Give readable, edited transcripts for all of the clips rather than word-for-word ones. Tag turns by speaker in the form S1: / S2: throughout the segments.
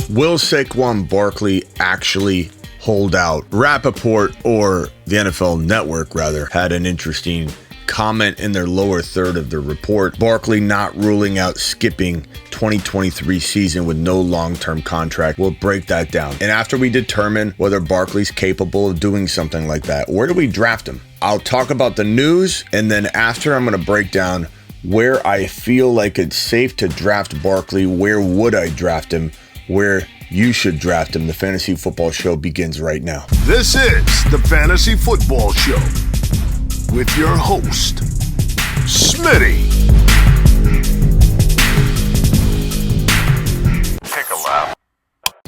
S1: Will Saquon Barkley actually hold out? Rappaport, or the NFL Network rather, had an interesting comment in their lower third of the report. Barkley not ruling out skipping 2023 season with no long-term contract. We'll break that down. And after we determine whether Barkley's capable of doing something like that, where do we draft him? I'll talk about the news, and then after I'm going to break down where I feel like it's safe to draft Barkley, where would I draft him, where you should draft him. The Fantasy Football Show begins right now.
S2: This is the Fantasy Football Show with your host, Smitty. Take a lap.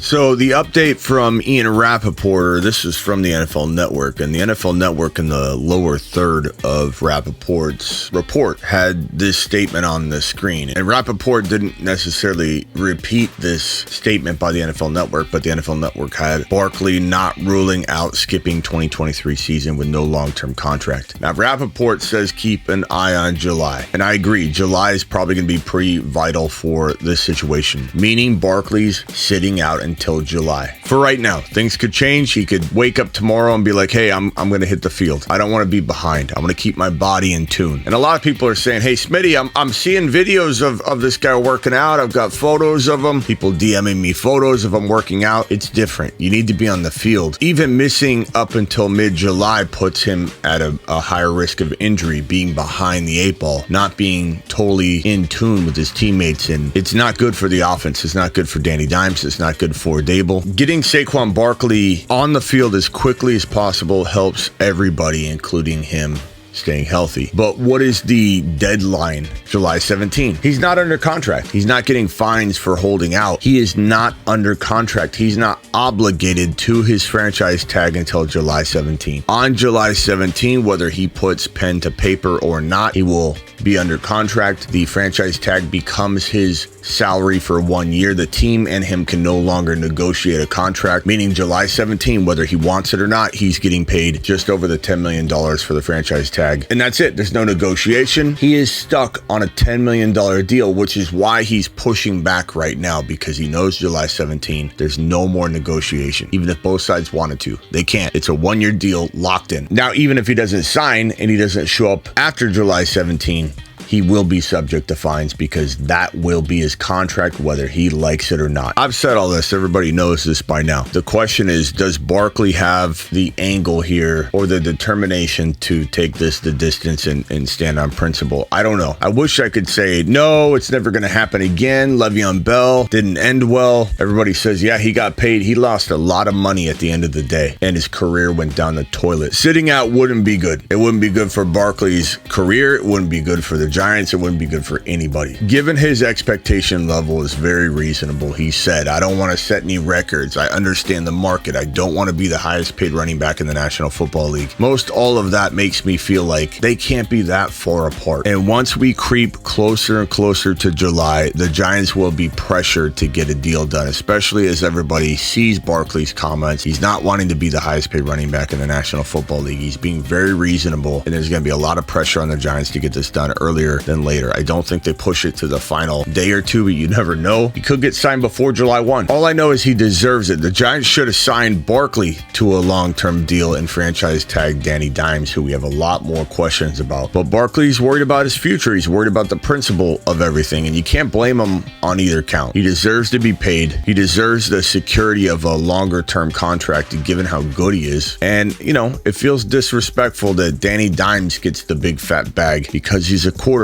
S1: So the update from Ian Rappaport, this is from the NFL Network, and the NFL Network in the lower third of Rappaport's report had this statement on the screen. And Rappaport didn't necessarily repeat this statement by the NFL Network, but the NFL Network had Barkley not ruling out skipping 2023 season with no long-term contract. Now, Rappaport says keep an eye on July. And I agree, July is probably going to be pretty vital for this situation, meaning Barkley's sitting out until July. For right now, things could change. He could wake up tomorrow and be like, hey, I'm going to hit the field. I don't want to be behind. I'm going to keep my body in tune. And a lot of people are saying, hey, Smitty, I'm seeing videos of this guy working out. I've got photos of him. People DMing me photos of him working out. It's different. You need to be on the field. Even missing up until mid-July puts him at a higher risk of injury, being behind the eight ball, not being totally in tune with his teammates. And it's not good for the offense. It's not good for Danny Dimes. It's not good for Dable. Getting Saquon Barkley on the field as quickly as possible helps everybody, including him, staying healthy. But what is the deadline? July 17. He's not under contract. He's not getting fines for holding out. He is not under contract. He's not obligated to his franchise tag until July 17. On July 17, whether he puts pen to paper or not, he will be under contract. The franchise tag becomes his salary for 1 year. The team and him can no longer negotiate a contract, meaning July 17, whether he wants it or not, he's getting paid just over the $10 million for the franchise tag. And that's it. There's no negotiation. He is stuck on a $10 million deal, which is why he's pushing back right now, because he knows July 17, there's no more negotiation. Even if both sides wanted to, they can't. It's a 1 year deal locked in. Now, even if he doesn't sign and he doesn't show up after July 17, he will be subject to fines, because that will be his contract, whether he likes it or not. I've said all this. Everybody knows this by now. The question is, does Barkley have the angle here or the determination to take this the distance and stand on principle? I don't know. I wish I could say, no, it's never going to happen again. Le'Veon Bell didn't end well. Everybody says, yeah, he got paid. He lost a lot of money at the end of the day, and his career went down the toilet. Sitting out wouldn't be good. It wouldn't be good for Barkley's career. It wouldn't be good for the Giants. It wouldn't be good for anybody. Given his expectation level is very reasonable. He said, I don't want to set any records. I understand the market. I don't want to be the highest paid running back in the National Football League. Most all of that makes me feel like they can't be that far apart. And once we creep closer and closer to July, the Giants will be pressured to get a deal done, especially as everybody sees Barkley's comments. He's not wanting to be the highest paid running back in the National Football League. He's being very reasonable, and there's going to be a lot of pressure on the Giants to get this done earlier than later. I don't think they push it to the final day or two, but you never know. He could get signed before July 1. All I know is he deserves it. The Giants should have signed Barkley to a long-term deal and franchise tag Danny Dimes, who we have a lot more questions about. But Barkley's worried about his future. He's worried about the principle of everything, and you can't blame him on either count. He deserves to be paid. He deserves the security of a longer-term contract, given how good he is. And, you know, it feels disrespectful that Danny Dimes gets the big fat bag because he's a quarterback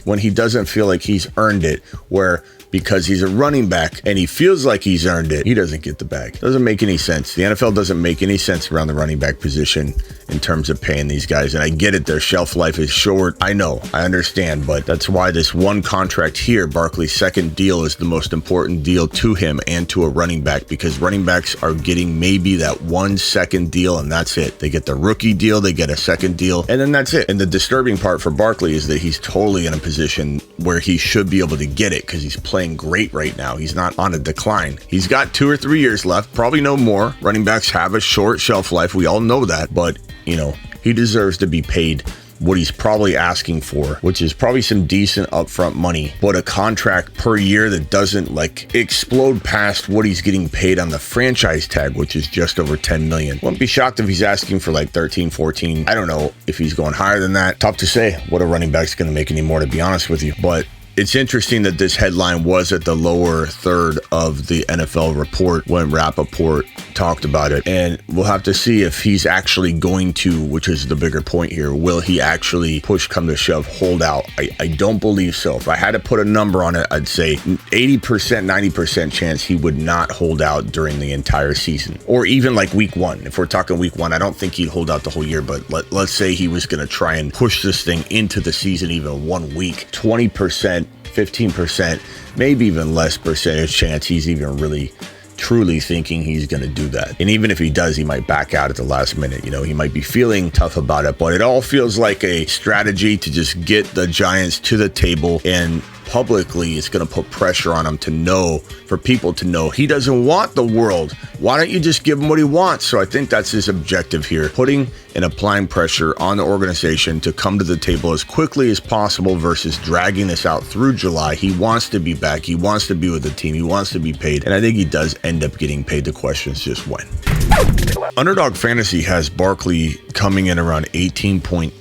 S1: when he doesn't feel like he's earned it, where because he's a running back and he feels like he's earned it, he doesn't get the bag. Doesn't make any sense. The NFL doesn't make any sense around the running back position in terms of paying these guys. And I get it, their shelf life is short. I know, I understand, but that's why this one contract here, Barkley's second deal, is the most important deal to him and to a running back, because running backs are getting maybe that 1 second deal and that's it. They get the rookie deal, they get a second deal, and then that's it. And the disturbing part for Barkley is that he's totally in a position where he should be able to get it because he's playing great right now. He's not on a decline. He's got 2 or 3 years left, probably no more. Running backs have a short shelf life. We all know that, but you know, he deserves to be paid what he's probably asking for, which is probably some decent upfront money, but a contract per year that doesn't like explode past what he's getting paid on the franchise tag, which is just over 10 million. Wouldn't be shocked if he's asking for like 13, 14. I don't know if he's going higher than that. Tough to say what a running back's going to make anymore, to be honest with you. But it's interesting that this headline was at the lower third of the NFL report when Rappaport talked about it. And we'll have to see if he's actually going to, which is the bigger point here, will he actually push come to shove, hold out? I don't believe so. If I had to put a number on it, I'd say 80%, 90% chance he would not hold out during the entire season. Or even like week one. If we're talking week one, I don't think he'd hold out the whole year, but let's say he was going to try and push this thing into the season even 1 week. 20%, 15%, maybe even less percentage chance he's even really truly thinking he's going to do that. And even if he does, he might back out at the last minute. You know, he might be feeling tough about it, but it all feels like a strategy to just get the Giants to the table, and publicly it's going to put pressure on him to know, for people to know he doesn't want the world. Why don't you just give him what he wants? So I think that's his objective here, putting and applying pressure on the organization to come to the table as quickly as possible versus dragging this out through July. He wants to be back. He wants to be with the team. He wants to be paid. And I think he does end up getting paid. The question is just when. Underdog Fantasy has Barkley coming in around 18.8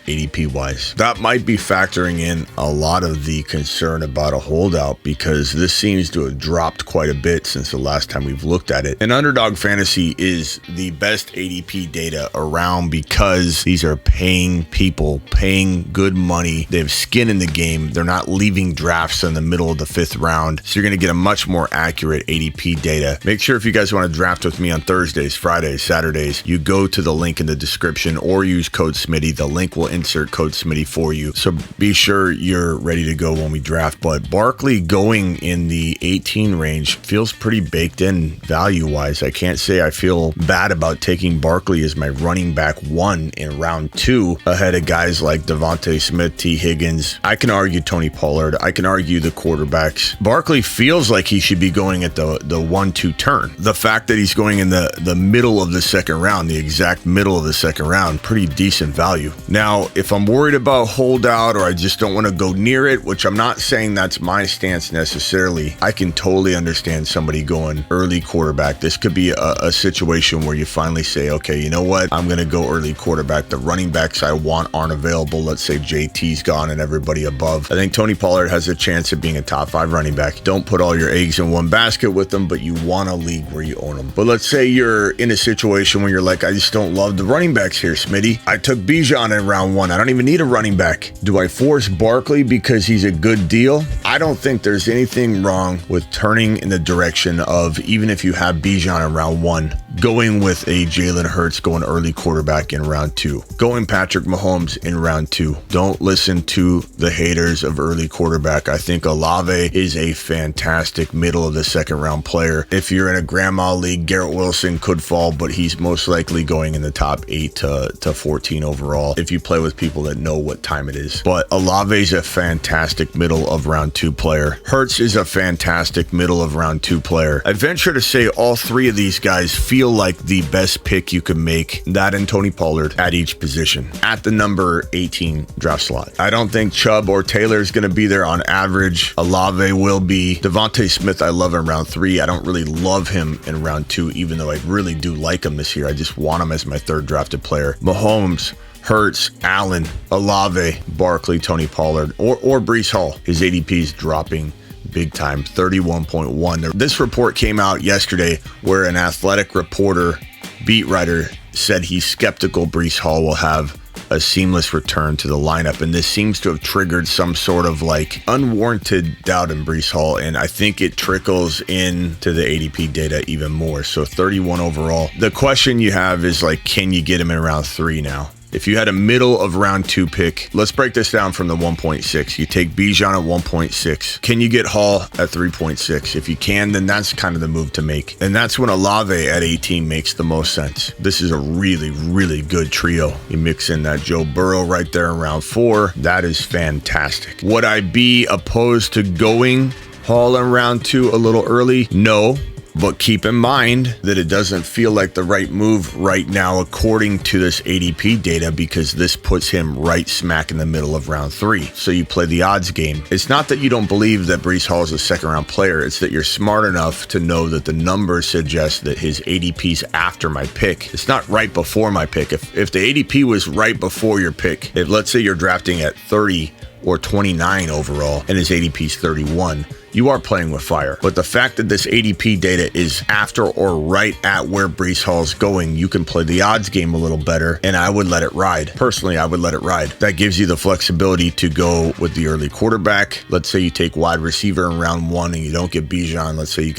S1: ADP wise. That might be factoring in a lot of the concern about a holdout, because this seems to have dropped quite a bit since the last time we've looked at it. And Underdog Fantasy is the best ADP data around because these are paying people, paying good money. They have skin in the game. They're not leaving drafts in the middle of the 5th round. So you're going to get a much more accurate ADP data. Make sure if you guys want to draft with me on Thursdays, Fridays, Saturdays, you go to the link in the description or use code Smitty. The link will insert code Smitty for you. So be sure you're ready to go when we draft. But Barkley going in the 18 range feels pretty baked in value wise. I can't say I feel bad about taking Barkley as my running back 1 in round 2 ahead of guys like Devontae Smith, T. Higgins. I can argue Tony Pollard. I can argue the quarterbacks. Barkley feels like he should be going at the 1-2 turn. The fact that he's going in the middle of the 2nd round, the exact middle of the 2nd round, pretty decent value. Now, if I'm worried about holdout or I just don't want to go near it, which I'm not saying that's my stance necessarily, I can totally understand somebody going early quarterback. This could be a situation where you finally say, okay, you know what? I'm going to go early quarterback. The running backs I want aren't available. Let's say JT's gone and everybody above. I think Tony Pollard has a chance of being a top 5 running back. Don't put all your eggs in one basket with them, but you want a league where you own them. But let's say you're in a situation where you're like, I just don't love the running backs here, Smitty. I took Bijan in round 1. I don't even need a running back. Do I force Barkley because he's a good deal? I don't think there's anything wrong with turning in the direction of, even if you have Bijan in round 1, going with a Jalen Hurts going early quarterback in round 2. Going Patrick Mahomes in round 2. Don't listen to the haters of early quarterback. I think Olave is a fantastic middle of the 2nd round player. If you're in a grandma league, Garrett Wilson could fall, but he's most likely going in the top 8 to 14 overall if you play with people that know what time it is. But Olave is a fantastic middle of round 2 player. Hurts is a fantastic middle of round 2 player. I venture to say all 3 of these guys feel like the best pick you could make, that and Tony Pollard at each position at the number 18 draft slot. I don't think Chubb or Taylor is going to be there on average. Olave will be. Devontae Smith, I love in round 3. I don't really love him in round 2, even though I really do like him this year. I just want him as my 3rd drafted player. Mahomes, Hurts, Allen, Olave, Barkley, Tony Pollard, or Breece Hall. His ADP is dropping big time, 31.1. This report came out yesterday where an athletic reporter, beat writer, said he's skeptical Breece Hall will have a seamless return to the lineup, and this seems to have triggered some sort of like unwarranted doubt in Breece Hall, and I think it trickles into the ADP data even more. So 31 overall. The question you have is like, can you get him in round 3 now? If you had a middle of round 2 pick, let's break this down from the 1.6. You take Bijan at 1.6. Can you get Hall at 3.6? If you can, then that's kind of the move to make. And that's when Olave at 18 makes the most sense. This is a really, really good trio. You mix in that Joe Burrow right there in round 4. That is fantastic. Would I be opposed to going Hall in round 2 a little early? No. But keep in mind that it doesn't feel like the right move right now according to this ADP data, because this puts him right smack in the middle of round 3. So you play the odds game. It's not that you don't believe that Breece Hall is a second round player. It's that you're smart enough to know that the numbers suggest that his ADP's after my pick. It's not right before my pick. If the ADP was right before your pick, if let's say you're drafting at 30 or 29 overall and his ADP's 31, you are playing with fire. But the fact that this ADP data is after or right at where Breece Hall's going, you can play the odds game a little better, and I would let it ride. Personally, I would let it ride. That gives you the flexibility to go with the early quarterback. Let's say you take wide receiver in round 1 and you don't get Bijan. Let's say you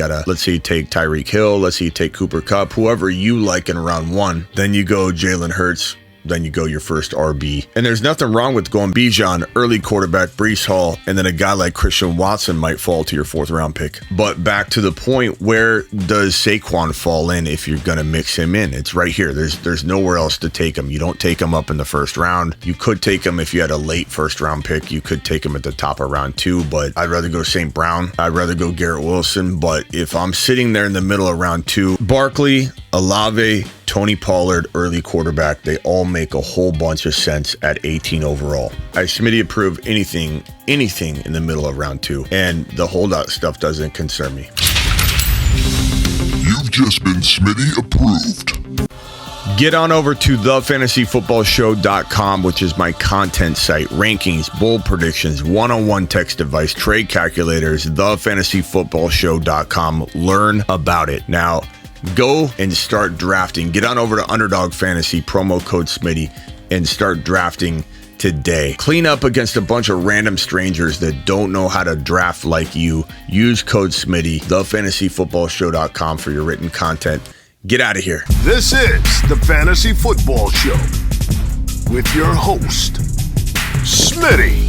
S1: take Tyreek Hill. Let's say you take Cooper Kupp, whoever you like in round 1. Then you go Jalen Hurts. Then you go your first RB. And there's nothing wrong with going Bijan, early quarterback, Breece Hall, and then a guy like Christian Watson might fall to your 4th round pick. But back to the point, where does Saquon fall in if you're going to mix him in? It's right here. There's nowhere else to take him. You don't take him up in the 1st round. You could take him if you had a late 1st round pick. You could take him at the top of round 2, but I'd rather go St. Brown. I'd rather go Garrett Wilson. But if I'm sitting there in the middle of round 2, Barkley, Olave, Tony Pollard, early quarterback, they all make a whole bunch of sense at 18 overall. I Smitty approve anything in the middle of round 2, and the holdout stuff doesn't concern me.
S2: You've just been Smitty approved.
S1: Get on over to thefantasyfootballshow.com, which is my content site. Rankings, bold predictions, one-on-one text advice, trade calculators, thefantasyfootballshow.com. Learn about it. Now, go and start drafting. Get on over to Underdog Fantasy, promo code Smitty, and start drafting today. Clean up against a bunch of random strangers that don't know how to draft like you. Use code Smitty, thefantasyfootballshow.com for your written content. Get out of here.
S2: This is the Fantasy Football Show with your host, Smitty.